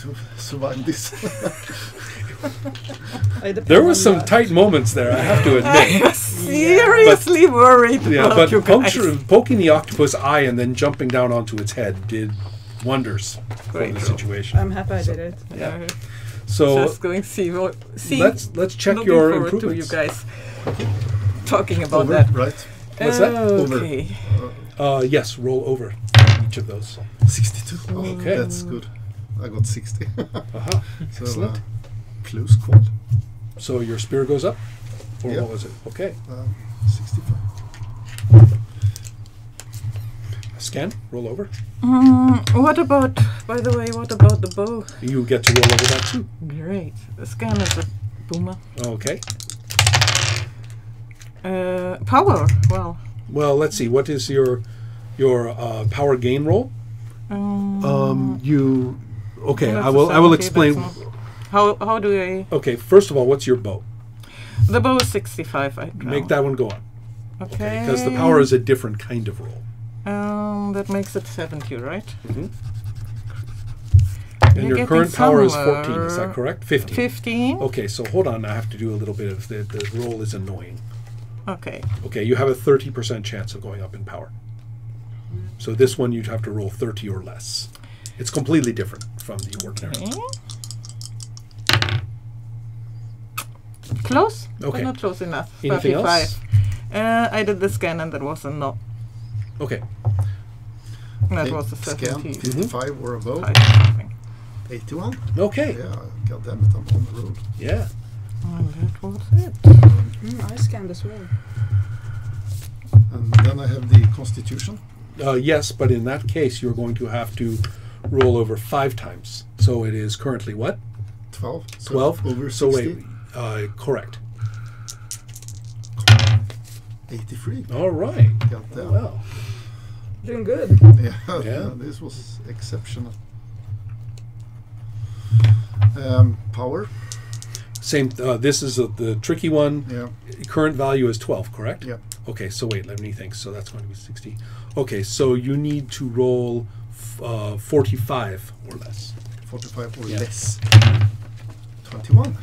going to survive this? There were some tight moments there, I have to admit. I'm seriously worried about you guys. Poking the octopus eye and then jumping down onto its head did wonders for the situation. I'm happy I did it. Yeah. So just going to see let's check looking your forward improvements. to you guys talking about Over, that. right? What's that? Okay. Yes, roll over each of those. 62. Oh, Okay. that's good. I got 60. Uh-huh. So, Excellent. close call. So your spear goes up? Or Yep. what was it? Okay. 65. Scan, roll over. What about, by the way, what about the bow? You get to roll over that too. Great. The scan is a boomer. Okay. Power. Well, let's see. What is your power gain roll? You. Okay, Well, I that's will okay, explain. that's How do I? Okay, first of all, what's your bow? The bow is 65. I know. Make that one go up. Okay. Because the power is a different kind of roll. That makes it 70, right? Mm-hmm. You're And your getting current power is somewhere. 14, is that correct? 15. 15? Okay, so hold on. I have to do a little bit of the roll is annoying. Okay. Okay, you have a 30% chance of going up in power. So this one you'd have to roll 30 or less. It's completely different from the ordinary. Okay. Close? Okay. But not close enough. Anything 35. else? I did the scan and that was a no. Okay. That was a Scan 70. 55 or above. 81. Okay. Yeah, god damn it, I'm on the road. Yeah. And that was it. I scanned as well. And then I have the Constitution. Yes, but in that case, you're going to have to roll over 5 times. So it is currently what? 12. So 12? Over 60. So wait, correct. 83. All right. God damn. Well, Doing good. Yeah, Yeah. This was exceptional. Power. same. This is the tricky one. Yeah. Current value is 12, correct? Yeah. Okay, so wait, let me think. So that's going to be 60. Okay, so you need to roll 45 or less. 45 or Yeah. less. 21.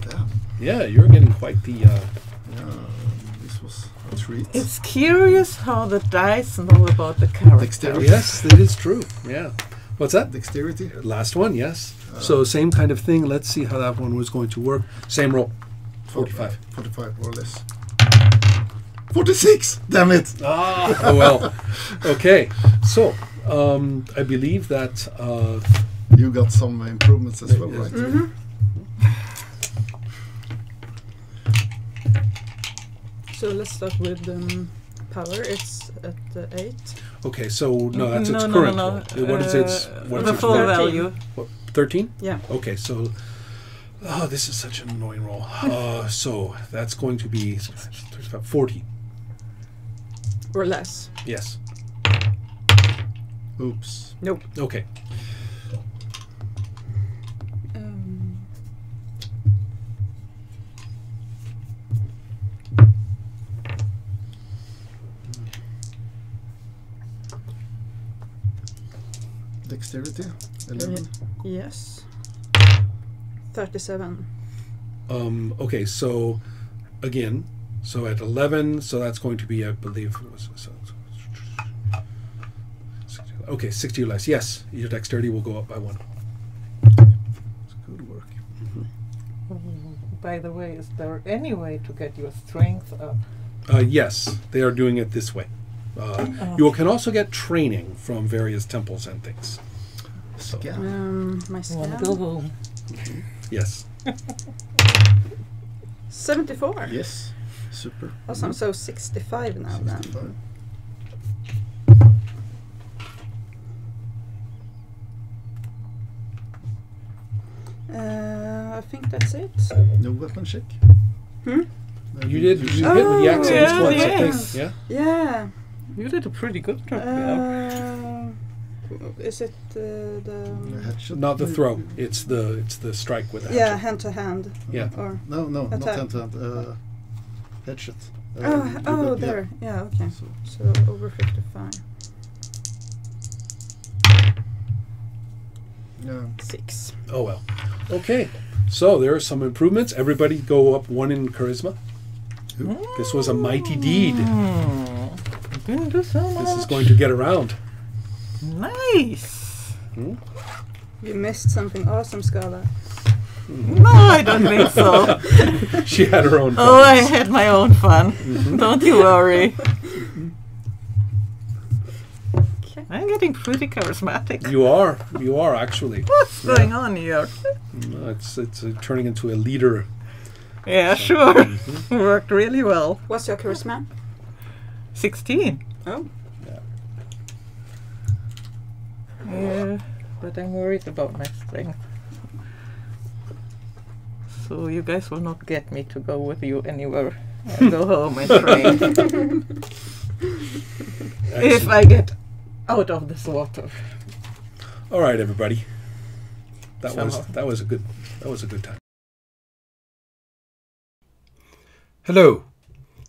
Damn. Yeah, you're getting quite the. Yeah, this was a treat. It's curious how the dice know about the character. Dexterity. Yes, it is true. Yeah. What's that? Dexterity. Last one, yes. So same kind of thing. Let's see how that one was going to work. Same roll. 45. 45 or less. 46! Damn it! Ah, oh well. Okay, so I believe that You got some improvements as well, right? Mm-hmm. So let's start with power. It's at 8. okay. So no, that's its No, current. no. roll. What is its? What is The its full roll? 13. value. What, 13? Yeah. Okay, so this is such an annoying roll. So that's going to be 35, 40. Or less. Yes. Oops. Nope. Okay. Dexterity. 11. Yes. 37. Okay, so again, so at 11, so that's going to be, I believe, it was, okay, 60 or less. Yes, your dexterity will go up by 1. It's good work. By the way, is there any way to get your strength up? Yes, they are doing it this way. You can also get training from various temples and things. So, Scan. My Wanna scan. go home? yes. 74. Yes. Super. Awesome. So 65 now then. 65. I think that's it. No weapon check. Hmm? You did. You hit with the axe yeah, once, I yes. think. Yeah. Yeah. You did a pretty good job. Yeah. Is it the Headshot. Not the throw. It's the strike with the yeah, hatchet. hand to hand? Yeah. Or No, not Attack. hand to hand. Headshot. oh, there. Yeah, okay. So So over 55. Yeah. 6. Oh, well. Okay. So there are some improvements. Everybody go up 1 in charisma. This was a mighty deed. Didn't do so much. This is going to get around. Nice. You missed something awesome, Scala. No, I don't think so. She had her own Oh, I problems. had my own fun. Don't you worry. I'm getting pretty charismatic. You are actually. What's going on here? It's turning into a leader. Yeah, sure. Worked really well. What's your charisma? 16. Oh. Yeah, but I'm worried about my strength. So you guys will not get me to go with you anywhere. I'll go home and train. If I get out of this water. All right, everybody. That Somehow. was a good time. Hello.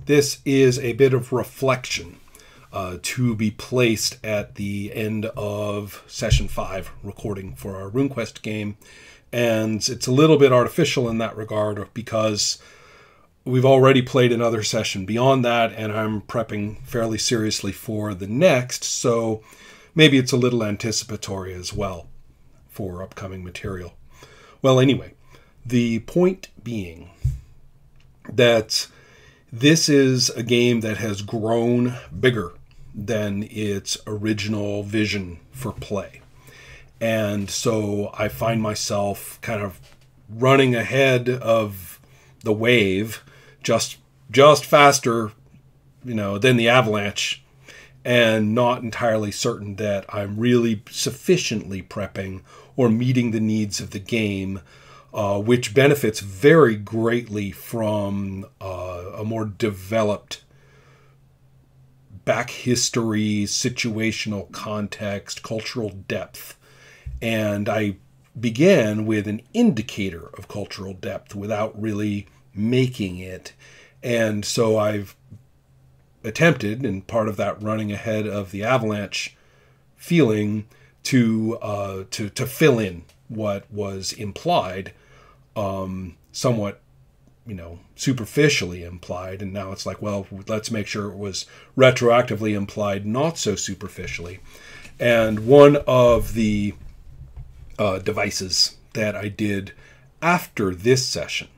This is a bit of reflection to be placed at the end of session 5 recording for our RuneQuest game, and it's a little bit artificial in that regard because we've already played another session beyond that, and I'm prepping fairly seriously for the next, so maybe it's a little anticipatory as well for upcoming material. Well, anyway, the point being that this is a game that has grown bigger than its original vision for play. And so I find myself kind of running ahead of the wave just faster, than the avalanche, and not entirely certain that I'm really sufficiently prepping or meeting the needs of the game, which benefits very greatly from a more developed back history, situational context, cultural depth. And I began with an indicator of cultural depth without really making it. And so I've attempted, and part of that running ahead of the avalanche feeling, to fill in what was implied, somewhat, superficially implied. And now it's like, well, let's make sure it was retroactively implied, not so superficially. And one of the devices that I did after this session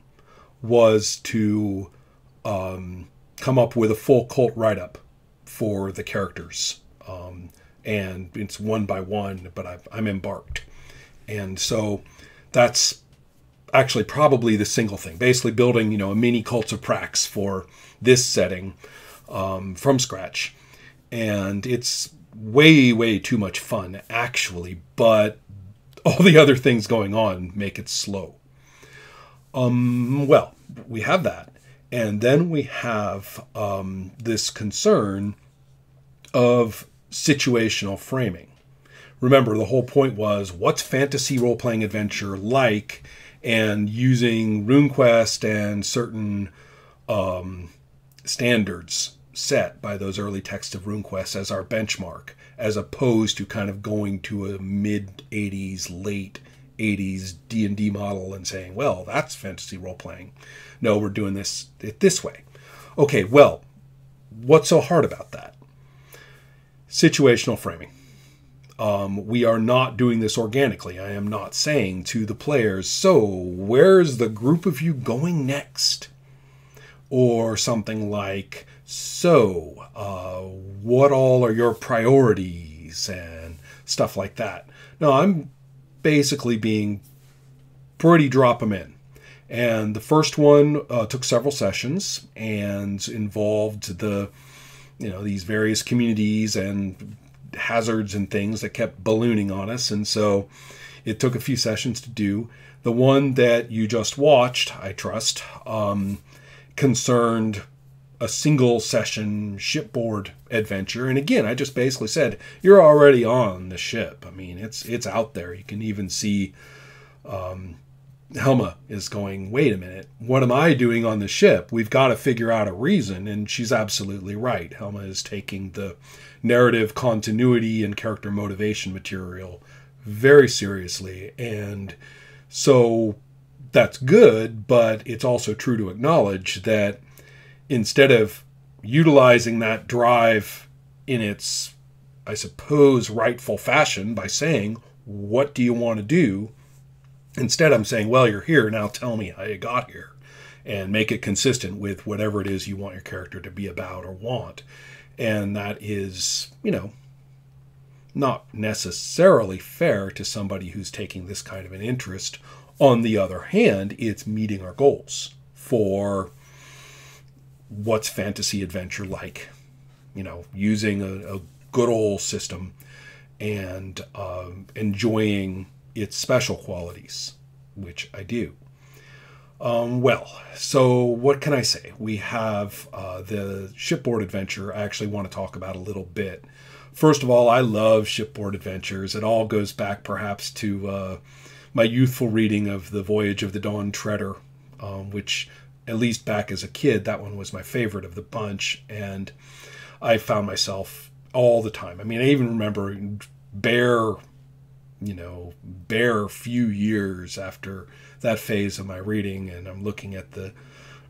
was to come up with a full cult write-up for the characters. And it's one by one, but I'm embarked. And so that's actually probably the single thing. Basically building, a mini Cults of Prax for this setting from scratch. And it's way, way too much fun, actually. But all the other things going on make it slow. Well, we have that. And then we have this concern of situational framing. Remember, the whole point was, what's fantasy role-playing adventure like? And using RuneQuest and certain standards set by those early texts of RuneQuest as our benchmark, as opposed to kind of going to a mid-'80s, late 80s D&D model and saying, well, that's fantasy role-playing. No, we're doing it this way. Okay, well, what's so hard about that? Situational framing. We are not doing this organically. I am not saying to the players, so where's the group of you going next? Or something like, so what all are your priorities and stuff like that. No, I'm basically being pretty drop 'em in. And the first one took several sessions and involved these various communities and hazards and things that kept ballooning on us. And so it took a few sessions to do. The one that you just watched, I trust, concerned a single session shipboard adventure. And again, I just basically said, you're already on the ship. I mean, it's out there. You can even see Helma is going, wait a minute, what am I doing on the ship? We've got to figure out a reason. And she's absolutely right. Helma is taking the narrative continuity and character motivation material very seriously. And so that's good, but it's also true to acknowledge that instead of utilizing that drive in its, I suppose, rightful fashion by saying, what do you want to do? Instead, I'm saying, well, you're here, now tell me how you got here. And make it consistent with whatever it is you want your character to be about or want. And that is, not necessarily fair to somebody who's taking this kind of an interest. On the other hand, it's meeting our goals for what's fantasy adventure like. Using a good old system and enjoying its special qualities, which I do. So what can I say? We have the shipboard adventure I actually want to talk about a little bit. First of all, I love shipboard adventures. It all goes back perhaps to my youthful reading of The Voyage of the Dawn Treader, which, at least back as a kid, that one was my favorite of the bunch. And I found myself all the time. I mean, I even remember bare few years after that phase of my reading, and I'm looking at the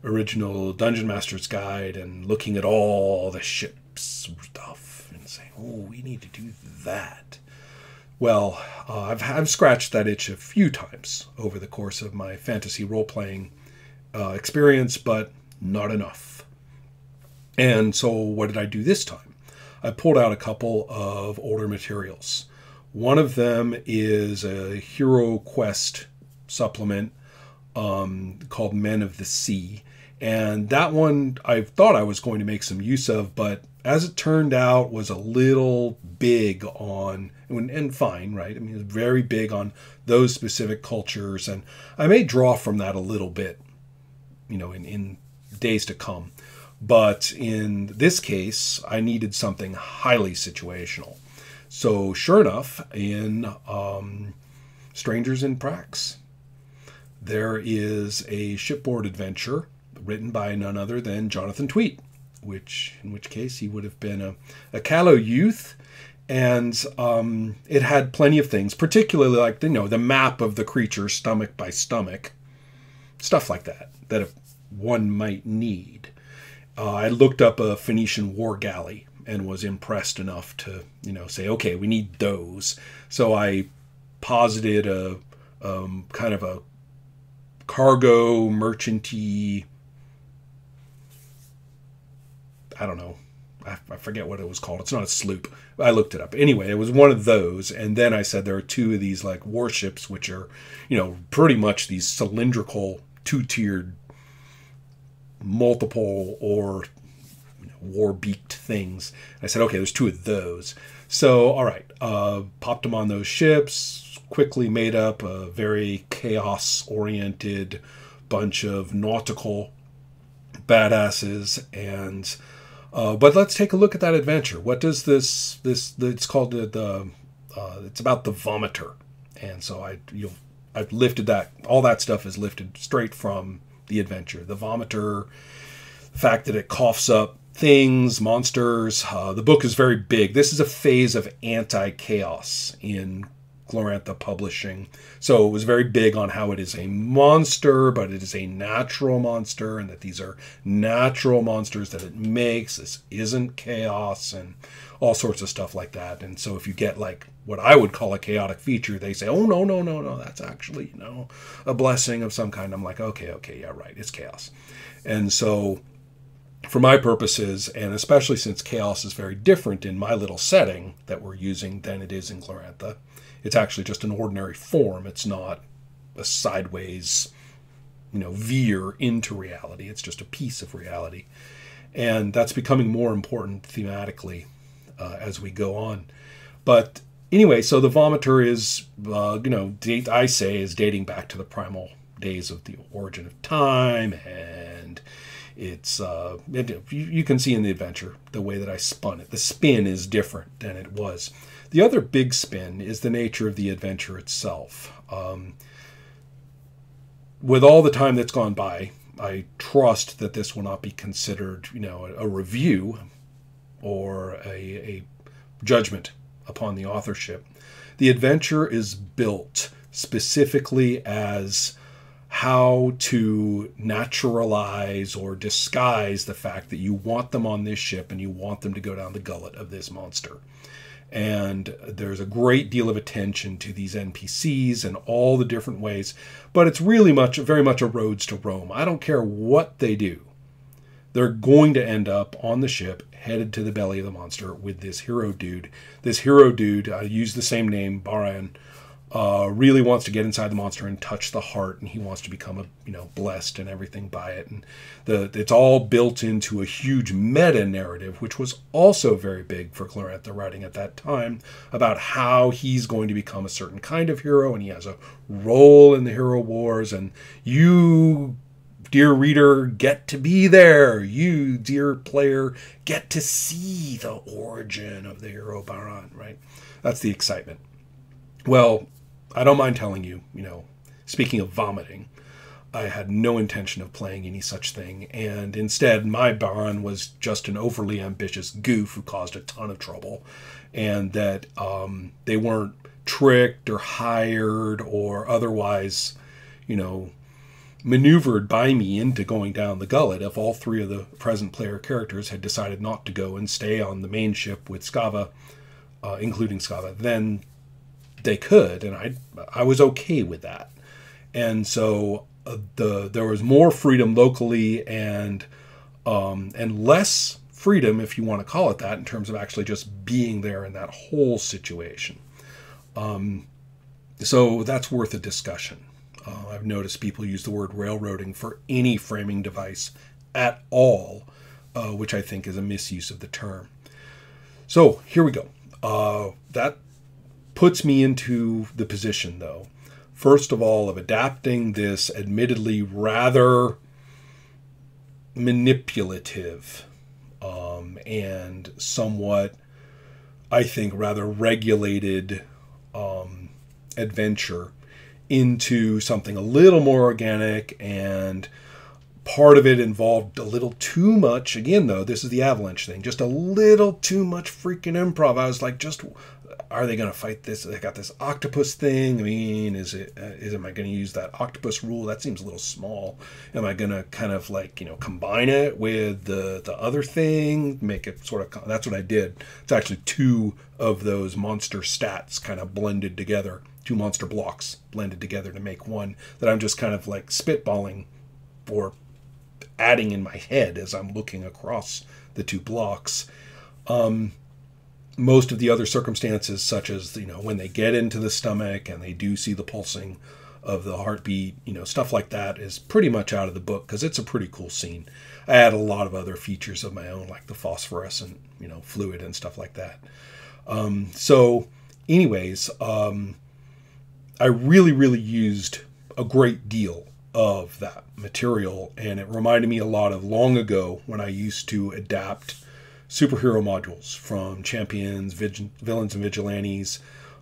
original Dungeon Master's Guide and looking at all the ship's stuff and saying, oh, we need to do that. Well, I've scratched that itch a few times over the course of my fantasy role-playing experience, but not enough. And so what did I do this time? I pulled out a couple of older materials. One of them is a HeroQuest supplement called Men of the Sea. And that one I thought I was going to make some use of, but as it turned out was a little big on, and fine, right? I mean, it's very big on those specific cultures. And I may draw from that a little bit, in days to come. But in this case, I needed something highly situational. So sure enough, in Strangers in Prax, there is a shipboard adventure written by none other than Jonathan Tweet, in which case he would have been a callow youth. And it had plenty of things, particularly like, the map of the creature stomach by stomach, stuff like that one might need. I looked up a Phoenician war galley and was impressed enough to, say, okay, we need those. So I posited a kind of a cargo merchanty, I don't know, I forget what it was called. It's not a sloop. I looked it up. Anyway, it was one of those. And then I said there are two of these like warships, which are, pretty much these cylindrical, two-tiered, multiple or war-beaked things. I said, okay, there's two of those. So, all right, popped them on those ships, quickly made up a very chaos-oriented bunch of nautical badasses, and but let's take a look at that adventure. What does this it's called it's about the Vomiter, and so I've lifted that, all that stuff is lifted straight from the adventure. The Vomiter, the fact that it coughs up things, monsters. The book is very big. This is a phase of anti-chaos in Glorantha Publishing. So it was very big on how it is a monster, but it is a natural monster, and that these are natural monsters that it makes. This isn't chaos, and all sorts of stuff like that. And so if you get like what I would call a chaotic feature, they say, oh, no, that's actually, a blessing of some kind. I'm like, okay, yeah, right, it's chaos. And so for my purposes, and especially since chaos is very different in my little setting that we're using than it is in Glorantha, it's actually just an ordinary form. It's not a sideways, veer into reality. It's just a piece of reality. And that's becoming more important thematically as we go on. But anyway, so the Vomiter is, I say, is dating back to the primal days of the origin of time, and it's you can see in the adventure the way that I spun it. The spin is different than it was. The other big spin is the nature of the adventure itself. With all the time that's gone by, I trust that this will not be considered, a review or a judgment upon the authorship. The adventure is built specifically as how to naturalize or disguise the fact that you want them on this ship and you want them to go down the gullet of this monster. And there's a great deal of attention to these NPCs and all the different ways, but it's really very much a roads to Rome. I don't care what they do. They're going to end up on the ship, headed to the belly of the monster with this hero dude. This hero dude, I use the same name, Baran, really wants to get inside the monster and touch the heart, and he wants to become blessed and everything by it. And it's all built into a huge meta narrative, which was also very big for Clorantha writing at that time, about how he's going to become a certain kind of hero, and he has a role in the hero wars, and you, dear reader, get to be there. You, dear player, get to see the origin of the hero Baran, right? That's the excitement. Well, I don't mind telling you, speaking of vomiting, I had no intention of playing any such thing, and instead my Baran was just an overly ambitious goof who caused a ton of trouble, and that they weren't tricked or hired or otherwise, maneuvered by me into going down the gullet. If all three of the present player characters had decided not to go and stay on the main ship with Skava, including Skava, then they could, and I was okay with that. And so there was more freedom locally and less freedom, if you want to call it that, in terms of actually just being there in that whole situation. So that's worth a discussion. I've noticed people use the word railroading for any framing device at all, which I think is a misuse of the term. So here we go. That puts me into the position, though, first of all, of adapting this admittedly rather manipulative and somewhat, I think, rather regulated adventure into something a little more organic, and part of it involved a little too much. Again, though, this is the Avalanche thing, just a little too much freaking improv. I was like, are they going to fight this? They got this octopus thing. I mean, am I going to use that octopus rule? That seems a little small. Am I going to kind of combine it with the other thing, make it sort of, that's what I did. It's actually two of those monster stats kind of blended together, two monster blocks blended together to make one that I'm just kind of spitballing or adding in my head as I'm looking across the two blocks. Most of the other circumstances, such as, when they get into the stomach and they do see the pulsing of the heartbeat, stuff like that is pretty much out of the book because it's a pretty cool scene. I add a lot of other features of my own, like the phosphorescent, fluid and stuff like that. So anyways, I really, really used a great deal of that material, and it reminded me a lot of long ago when I used to adapt superhero modules from champions, villains, and vigilantes.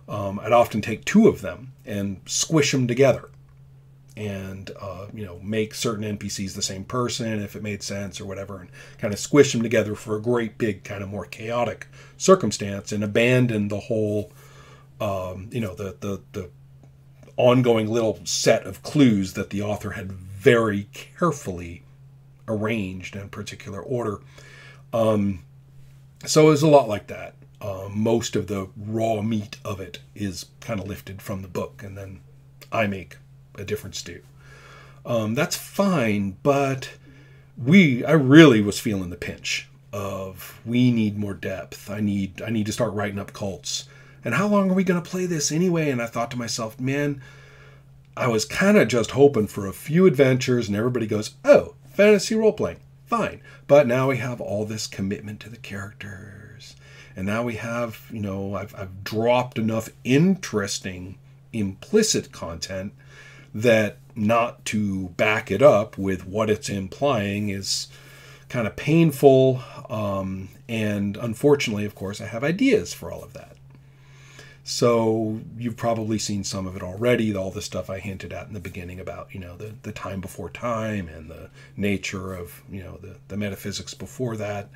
I'd often take two of them and squish them together and, make certain NPCs the same person if it made sense or whatever, and kind of squish them together for a great big kind of more chaotic circumstance, and abandon the whole, the ongoing little set of clues that the author had very carefully arranged in a particular order. So it was a lot like that. Most of the raw meat of it is kind of lifted from the book, and then I make a different stew. That's fine, but I really was feeling the pinch of, we need more depth. I need to start writing up cults. And how long are we going to play this anyway? And I thought to myself, man, I was kind of just hoping for a few adventures, and everybody goes, oh, fantasy role-playing. Fine. But now we have all this commitment to the characters. And now we have, I've dropped enough interesting implicit content that not to back it up with what it's implying is kind of painful. And unfortunately, of course, I have ideas for all of that. So you've probably seen some of it already, all the stuff I hinted at in the beginning about, the time before time and the nature of, the metaphysics before that.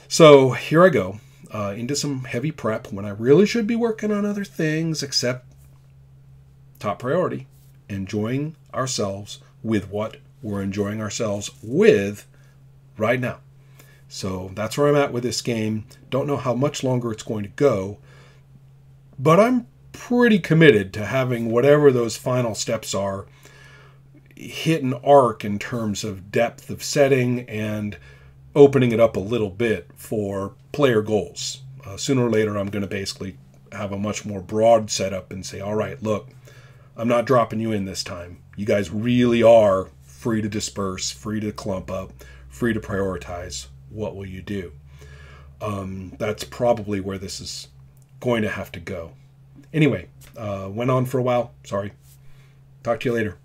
So here I go. into some heavy prep when I really should be working on other things, except top priority, enjoying ourselves with what we're enjoying ourselves with right now. So that's where I'm at with this game. Don't know how much longer it's going to go, but I'm pretty committed to having whatever those final steps are hit an arc in terms of depth of setting and opening it up a little bit for player goals. Sooner or later, I'm going to basically have a much more broad setup and say, all right, look, I'm not dropping you in this time. You guys really are free to disperse, free to clump up, free to prioritize. What will you do? That's probably where this is going to have to go. Anyway, went on for a while. Sorry. Talk to you later.